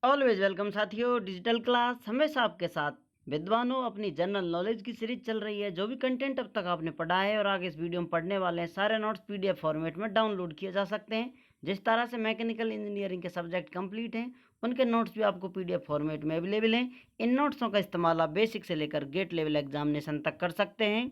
Always welcome साथियों। Digital class हमेशा आपके साथ। विद्वानों, अपनी जनरल नॉलेज की सीरीज चल रही है। जो भी कंटेंट अब तक आपने पढ़ा है और आगे इस वीडियो में पढ़ने वाले हैं, सारे नोट्स पीडीएफ फॉर्मेट में डाउनलोड किए जा सकते हैं। जिस तरह से मैकेनिकल इंजीनियरिंग के सब्जेक्ट कंप्लीट हैं, उनके नोट्स भी आपको पीडीएफ फॉर्मेट में अवेलेबल हैं। इन नोट्सों का इस्तेमाल आप बेसिक से लेकर गेट लेवल एग्जामिनेशन तक कर सकते हैं।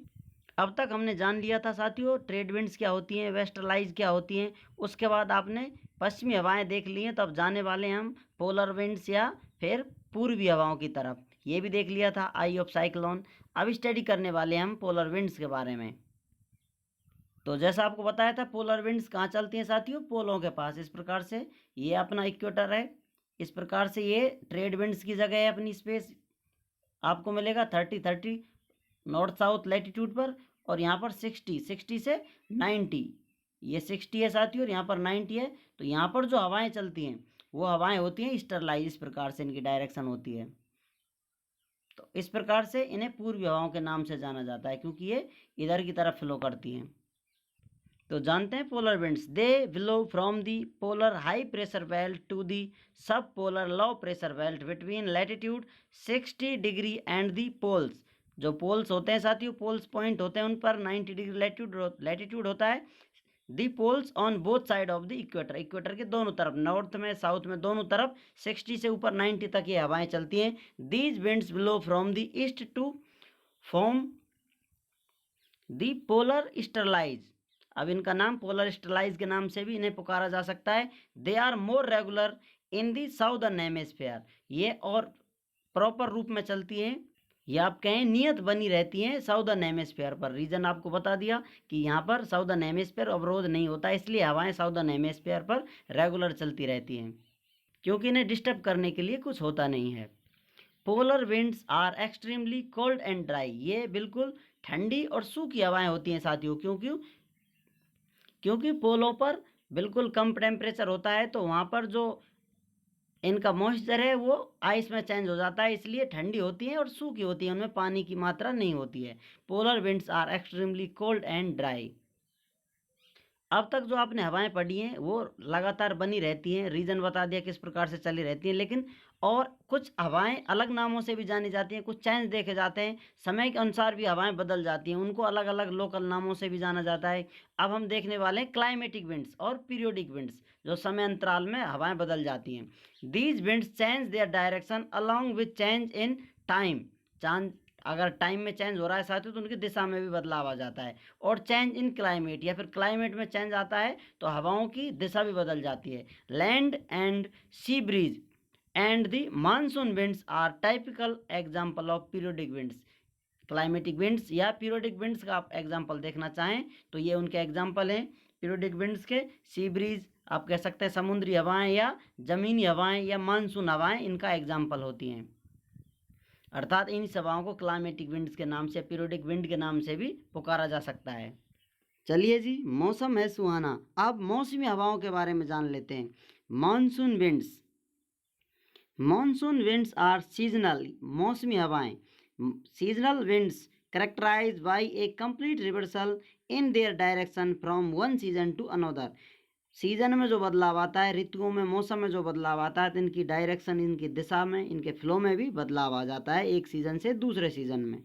अब तक हमने जान लिया था साथियों, ट्रेड विंड्स क्या होती हैं, वेस्टर्लाइज क्या होती हैं। उसके बाद आपने पश्चिमी हवाएं देख ली हैं, तो अब जाने वाले हैं हम पोलर विंड्स या फिर पूर्वी हवाओं की तरफ। ये भी देख लिया था, आई ऑफ साइक्लोन। अब स्टडी करने वाले हैं हम पोलर विंड्स के बारे में। तो जैसा आपको बताया था, पोलर विंड्स कहाँ चलती हैं साथियों? पोलों के पास। इस प्रकार से ये अपना इक्वेटर है, इस प्रकार से ये ट्रेड विंड्स की जगह है। अपनी स्पेस आपको मिलेगा 30 नॉर्थ साउथ लैटिट्यूड पर, और यहाँ पर 60 से 90, ये 60 है साथियों और यहाँ पर 90 है। तो यहाँ पर जो हवाएं चलती हैं वो हवाएं होती हैं ईस्टरलाइज। इस प्रकार से इनकी डायरेक्शन होती है। तो इस प्रकार से इन्हें पूर्वी हवाओं के नाम से जाना जाता है, क्योंकि ये इधर की तरफ फ्लो करती हैं। तो जानते हैं polar winds, they blow from the polar high pressure belt to the sub polar low pressure belt between latitude 60 degree and the poles. जो पोल्स होते हैं साथियों, पोल्स पॉइंट होते हैं, उन पर 90 डिग्री लैटिट्यूड होता है। The poles on both side of the equator, equator के दोनों तरफ, नॉर्थ में साउथ में दोनों तरफ 60 से ऊपर 90 तक ये हवाएं चलती हैं। These winds blow from the east to form the polar easterlies. अब इनका नाम पोलर स्टरलाइज के नाम से भी इन्हें पुकारा जा सकता है। They are more regular in the southern hemisphere, ये और प्रॉपर रूप में चलती हैं, या आप कहें नियत बनी रहती हैं साउदर्न हेमिस्फीयर पर। रीजन आपको बता दिया कि यहाँ पर साउदर्न हेमिस्फीयर अवरोध नहीं होता, इसलिए हवाएं साउदर्न हेमिस्फीयर पर रेगुलर चलती रहती हैं, क्योंकि इन्हें डिस्टर्ब करने के लिए कुछ होता नहीं है। Polar winds are extremely cold and dry, ये बिल्कुल ठंडी और सूखी हवाएं होती हैं साथियों। क्योंकि पोलों पर बिल्कुल कम टेम्परेचर होता है, तो वहाँ पर जो इनका मॉइस्चर है वो आइस में चेंज हो जाता है, इसलिए ठंडी होती है और सूखी होती है, उनमें पानी की मात्रा नहीं होती है। Polar winds are extremely cold and dry. अब तक जो आपने हवाएं पढ़ी हैं वो लगातार बनी रहती हैं, रीजन बता दिया किस प्रकार से चली रहती हैं। लेकिन और कुछ हवाएं अलग नामों से भी जानी जाती हैं, कुछ चेंज देखे जाते हैं, समय के अनुसार भी हवाएं बदल जाती हैं, उनको अलग अलग लोकल नामों से भी जाना जाता है। अब हम देखने वाले हैं क्लाइमेटिक विंड्स और पीरियोडिक विंड्स, जो समय अंतराल में हवाएं बदल जाती हैं। These winds change their direction along with change in time. अगर टाइम में चेंज हो रहा है साथियों, तो उनकी दिशा में भी बदलाव आ जाता है। और चेंज इन क्लाइमेट, या फिर क्लाइमेट में चेंज आता है तो हवाओं की दिशा भी बदल जाती है। Land and sea breeze and the monsoon winds are typical example of periodic winds. Climatic winds या पीरियोडिक विंड्स का आप एग्जाम्पल देखना चाहें तो ये उनके एग्जाम्पल हैं पीरियोडिक विंड्स के। सी ब्रीज आप कह सकते हैं समुद्री हवाएं या जमीनी हवाएं या मानसून हवाएं इनका एग्जाम्पल होती हैं। अर्थात इन हवाओं को क्लाइमेटिक विंड्स के नाम से, पीरियोडिक विंड के नाम से भी पुकारा जा सकता है। चलिए जी, मौसम है सुहाना, अब मौसमी हवाओं के बारे में जान लेते हैं। Monsoon winds, monsoon winds are seasonal, मौसमी हवाएं। Seasonal winds characterize by a complete reversal in their direction from one season to another. Season में जो बदलाव आता है, ऋतुओं में, मौसम में जो बदलाव आता है, तो इनकी डायरेक्शन, इनकी दिशा में, इनके फ्लो में भी बदलाव आ जाता है एक सीजन से दूसरे सीजन में।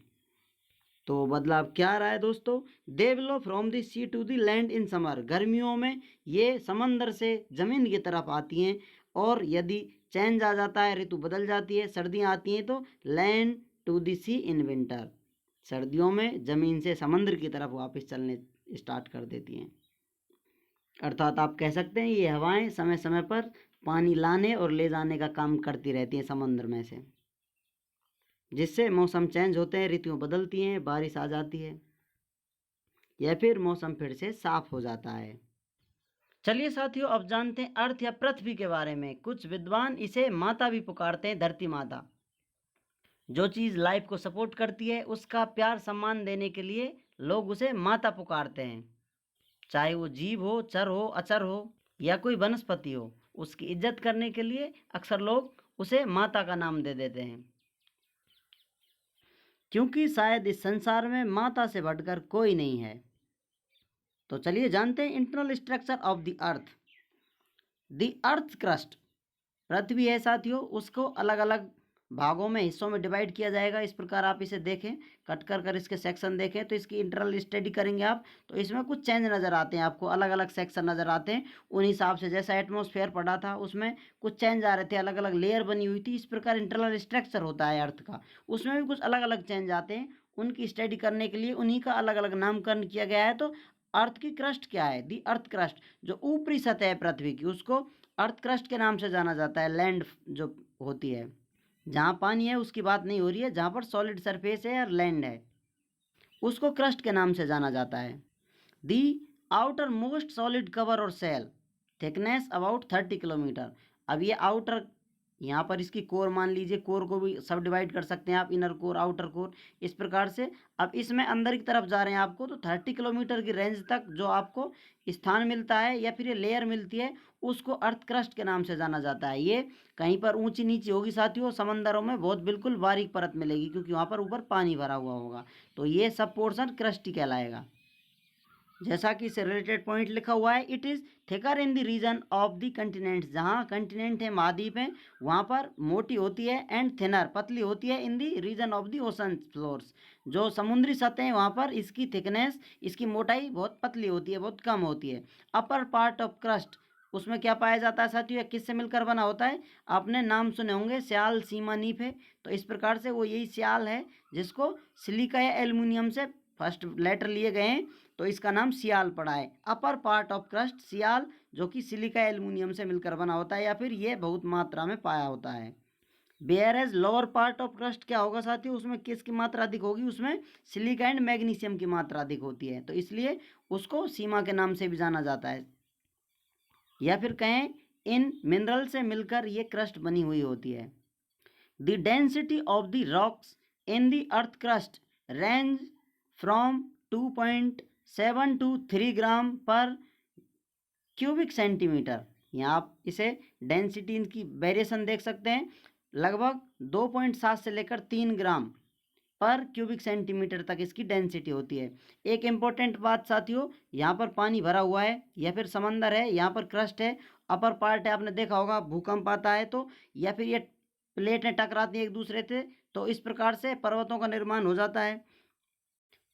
तो बदलाव क्या आ रहा है दोस्तों? They blow from the sea to the land in summer, गर्मियों में ये समंदर से जमीन की तरफ आती हैं, और यदि चेंज आ जाता है, ऋतु बदल जाती है, सर्दियाँ आती हैं, तो land to the sea in winter, सर्दियों में जमीन से समंदर की तरफ वापस चलने स्टार्ट कर देती हैं। अर्थात आप कह सकते हैं ये हवाएं समय समय पर पानी लाने और ले जाने का काम करती रहती हैं समंदर में से, जिससे मौसम चेंज होते हैं, ऋतुएं बदलती हैं, बारिश आ जाती है, या फिर मौसम फिर से साफ हो जाता है। चलिए साथियों, अब जानते हैं अर्थ या पृथ्वी के बारे में। कुछ विद्वान इसे माता भी पुकारते हैं, धरती माता। जो चीज़ लाइफ को सपोर्ट करती है उसका प्यार सम्मान देने के लिए लोग उसे माता पुकारते हैं। चाहे वो जीव हो, चर हो, अचर हो, या कोई वनस्पति हो, उसकी इज्जत करने के लिए अक्सर लोग उसे माता का नाम दे देते हैं, क्योंकि शायद इस संसार में माता से बढ़कर कोई नहीं है। तो चलिए जानते हैं internal structure of the earth. The earth crust, पृथ्वी है साथियों, उसको अलग अलग भागों में, हिस्सों में डिवाइड किया जाएगा। इस प्रकार आप इसे देखें, कट कर कर इसके सेक्शन देखें तो इसकी इंटरनल स्टडी करेंगे आप तो इसमें कुछ चेंज नज़र आते हैं, आपको अलग अलग सेक्शन नज़र आते हैं। उन हिसाब से जैसा एटमॉस्फेयर पढ़ा था उसमें कुछ चेंज आ रहे थे, अलग अलग लेयर बनी हुई थी। इस प्रकार इंटरनल स्ट्रक्चर होता है अर्थ का, उसमें भी कुछ अलग अलग चेंज आते हैं। उनकी स्टडी करने के लिए उन्हीं का अलग अलग नामकरण किया गया है। तो अर्थ की क्रस्ट क्या है? दी अर्थ क्रस्ट, जो ऊपरी सतह है पृथ्वी की, उसको अर्थ क्रस्ट के नाम से जाना जाता है। लैंड जो होती है, जहाँ पानी है उसकी बात नहीं हो रही है, जहाँ पर सॉलिड सरफेस है और लैंड है उसको क्रस्ट के नाम से जाना जाता है। The outer most solid cover और सेल, थिकनेस अबाउट 30 किलोमीटर। अब ये आउटर, यहाँ पर इसकी कोर मान लीजिए, कोर को भी सब डिवाइड कर सकते हैं आप, इनर कोर आउटर कोर, इस प्रकार से। अब इसमें अंदर की तरफ जा रहे हैं आपको तो 30 किलोमीटर की रेंज तक जो आपको स्थान मिलता है या फिर ये लेयर मिलती है उसको अर्थ क्रस्ट के नाम से जाना जाता है। ये कहीं पर ऊंची नीची होगी साथियों, समंदरों में बहुत बिल्कुल बारीक परत मिलेगी क्योंकि वहाँ पर ऊपर पानी भरा हुआ होगा, तो ये सब पोर्शन क्रस्ट ही कहलाएगा। जैसा कि इससे रिलेटेड पॉइंट लिखा हुआ है, it is thicker in the region of the continents, जहाँ कंटिनेंट है, महाद्वीप है, वहाँ पर मोटी होती है, एंड थिनर, पतली होती है, in the region of the ocean floors, जो समुद्री सतह है वहाँ पर इसकी थिकनेस, इसकी मोटाई बहुत पतली होती है, बहुत कम होती है। अपर पार्ट ऑफ क्रस्ट, उसमें क्या पाया जाता है साथियों, किससे मिलकर बना होता है? आपने नाम सुने होंगे, स्याल, सीमा, नीफ है, तो इस प्रकार से वो यही स्याल है जिसको सिलिका या एल्युमिनियम से फर्स्ट लेटर लिए गए हैं तो इसका नाम सियाल पड़ा है। अपर पार्ट ऑफ क्रस्ट सियाल, जो कि सिलिका एल्युमिनियम से मिलकर बना होता है या फिर ये बहुत मात्रा में पाया होता है। Whereas lower part of crust क्या होगा साथियों, उसमें किसकी मात्रा अधिक होगी? उसमें सिलिका एंड मैग्नीशियम की मात्रा अधिक होती है, तो इसलिए उसको सीमा के नाम से भी जाना जाता है। या फिर कहें इन मिनरल से मिलकर ये क्रस्ट बनी हुई होती है। The density of the rocks in the earth crust range from 2.7 to 3 ग्राम पर क्यूबिक सेंटीमीटर। यहाँ आप इसे डेंसिटी की वेरिएशन देख सकते हैं, लगभग 2.7 से लेकर 3 ग्राम पर क्यूबिक सेंटीमीटर तक इसकी डेंसिटी होती है। एक इम्पोर्टेंट बात साथियों, यहाँ पर पानी भरा हुआ है या फिर समंदर है, यहाँ पर क्रस्ट है, अपर पार्ट है, आपने देखा होगा भूकंप आता है तो या फिर ये प्लेटें टकराती हैं एक दूसरे से, तो इस प्रकार से पर्वतों का निर्माण हो जाता है।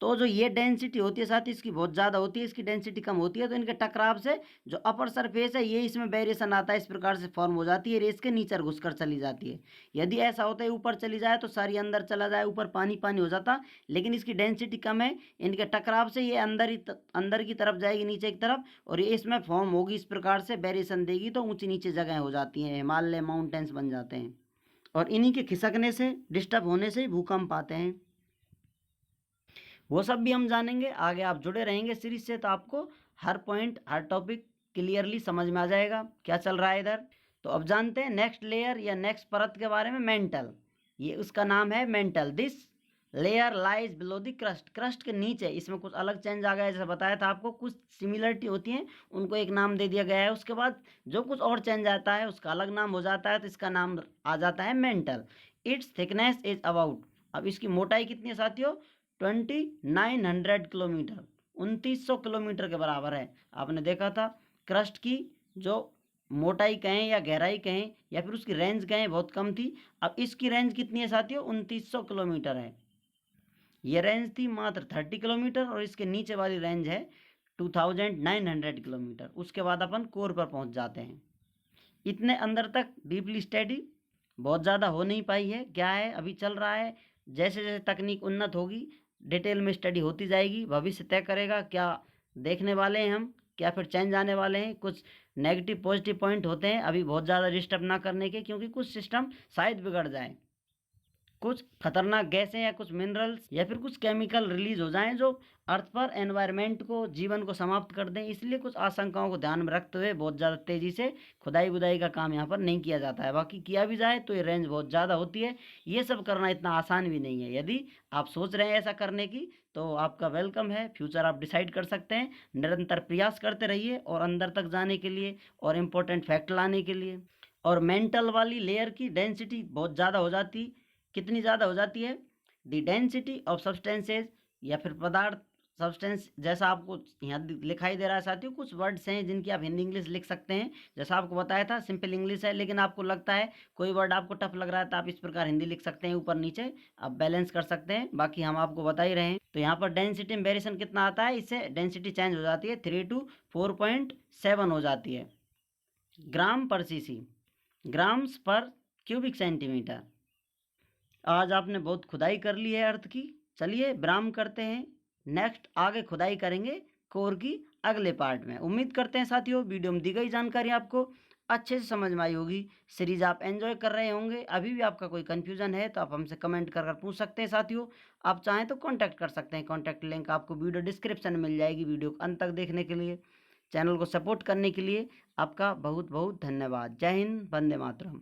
तो जो ये डेंसिटी होती है साथ ही इसकी बहुत ज़्यादा होती है, इसकी डेंसिटी कम होती है, तो इनके टकराव से जो अपर सरफेस है ये इसमें वेरिएशन आता है, इस प्रकार से फॉर्म हो जाती है, रेस के नीचे घुसकर चली जाती है। यदि ऐसा होता है ऊपर चली जाए तो सारी अंदर चला जाए, ऊपर पानी पानी हो जाता, लेकिन इसकी डेंसिटी कम है, इनके टकराव से ये अंदर की तरफ जाएगी, नीचे की तरफ, और ये इसमें फॉर्म होगी, इस प्रकार से वेरिएशन देगी तो ऊँची नीचे जगह हो जाती हैं, हिमालय माउंटेन्स बन जाते हैं, और इन्हीं के खिसकने से, डिस्टर्ब होने से ही भूकंप आते हैं। वो सब भी हम जानेंगे आगे। आप जुड़े रहेंगे सीरीज से तो आपको हर पॉइंट, हर टॉपिक क्लियरली समझ में आ जाएगा क्या चल रहा है इधर। तो अब जानते हैं नेक्स्ट लेयर या नेक्स्ट परत के बारे में, मेंटल। ये उसका नाम है mental. This layer lies below the crust, crust के नीचे। इसमें कुछ अलग चेंज आ गया है, जैसे बताया था आपको, कुछ सिमिलरिटी होती है उनको एक नाम दे दिया गया है, उसके बाद जो कुछ और चेंज आता है उसका अलग नाम हो जाता है, तो इसका नाम आ जाता है mental. It's thickness is about, अब इसकी मोटाई कितनी है साथियों? 2900 किलोमीटर, 2900 किलोमीटर के बराबर है। आपने देखा था क्रस्ट की जो मोटाई कहें या गहराई कहें या फिर उसकी रेंज कहें बहुत कम थी, अब इसकी रेंज कितनी है साथियों? 2900 किलोमीटर है। ये रेंज थी मात्र 30 किलोमीटर और इसके नीचे वाली रेंज है 2900 किलोमीटर। उसके बाद अपन कोर पर पहुंच जाते हैं। इतने अंदर तक डीपली स्टडी बहुत ज़्यादा हो नहीं पाई है, क्या है अभी चल रहा है, जैसे जैसे तकनीक उन्नत होगी डिटेल में स्टडी होती जाएगी, भविष्य तय करेगा क्या देखने वाले हैं हम, क्या फिर चेंज आने वाले हैं। कुछ नेगेटिव पॉजिटिव पॉइंट होते हैं, अभी बहुत ज़्यादा डिस्टर्ब ना करने के, क्योंकि कुछ सिस्टम शायद बिगड़ जाए, कुछ खतरनाक गैसें या कुछ मिनरल्स या फिर कुछ केमिकल रिलीज हो जाएं जो अर्थ पर एनवायरनमेंट को, जीवन को समाप्त कर दें। इसलिए कुछ आशंकाओं को ध्यान में रखते हुए बहुत ज़्यादा तेज़ी से खुदाई बुदाई का काम यहाँ पर नहीं किया जाता है। बाकी किया भी जाए तो ये रेंज बहुत ज़्यादा होती है, ये सब करना इतना आसान भी नहीं है। यदि आप सोच रहे हैं ऐसा करने की तो आपका वेलकम है, फ्यूचर आप डिसाइड कर सकते हैं। निरंतर प्रयास करते रहिए और अंदर तक जाने के लिए और इम्पोर्टेंट फैक्ट लाने के लिए। और मेंटल वाली लेयर की डेंसिटी बहुत ज़्यादा हो जाती, कितनी ज़्यादा हो जाती है? द डेंसिटी ऑफ सब्सटेंसेज, या फिर पदार्थ सब्सटेंस जैसा आपको यहाँ लिखाई दे रहा है साथियों, कुछ वर्ड्स हैं जिनकी आप हिंदी इंग्लिश लिख सकते हैं। जैसा आपको बताया था सिंपल इंग्लिश है, लेकिन आपको लगता है कोई वर्ड आपको टफ लग रहा है तो आप इस प्रकार हिंदी लिख सकते हैं, ऊपर नीचे आप बैलेंस कर सकते हैं। बाकी हम आपको बता ही रहे हैं। तो यहाँ पर डेंसिटी में वेरिएशन कितना आता है, इससे डेंसिटी चेंज हो जाती है, 3 to 4.7 हो जाती है ग्राम पर सीसी, ग्राम्स पर क्यूबिक सेंटीमीटर। आज आपने बहुत खुदाई कर ली है अर्थ की। चलिए विराम करते हैं, नेक्स्ट आगे खुदाई करेंगे कोर की अगले पार्ट में। उम्मीद करते हैं साथियों वीडियो में दी गई जानकारी आपको अच्छे से समझ में आई होगी, सीरीज आप एंजॉय कर रहे होंगे। अभी भी आपका कोई कन्फ्यूजन है तो आप हमसे कमेंट कर पूछ सकते हैं साथियों। आप चाहें तो कांटेक्ट कर सकते हैं, कांटेक्ट लिंक आपको वीडियो डिस्क्रिप्शन में मिल जाएगी। वीडियो को अंत तक देखने के लिए, चैनल को सपोर्ट करने के लिए आपका बहुत बहुत धन्यवाद। जय हिंद, वंदे मातरम।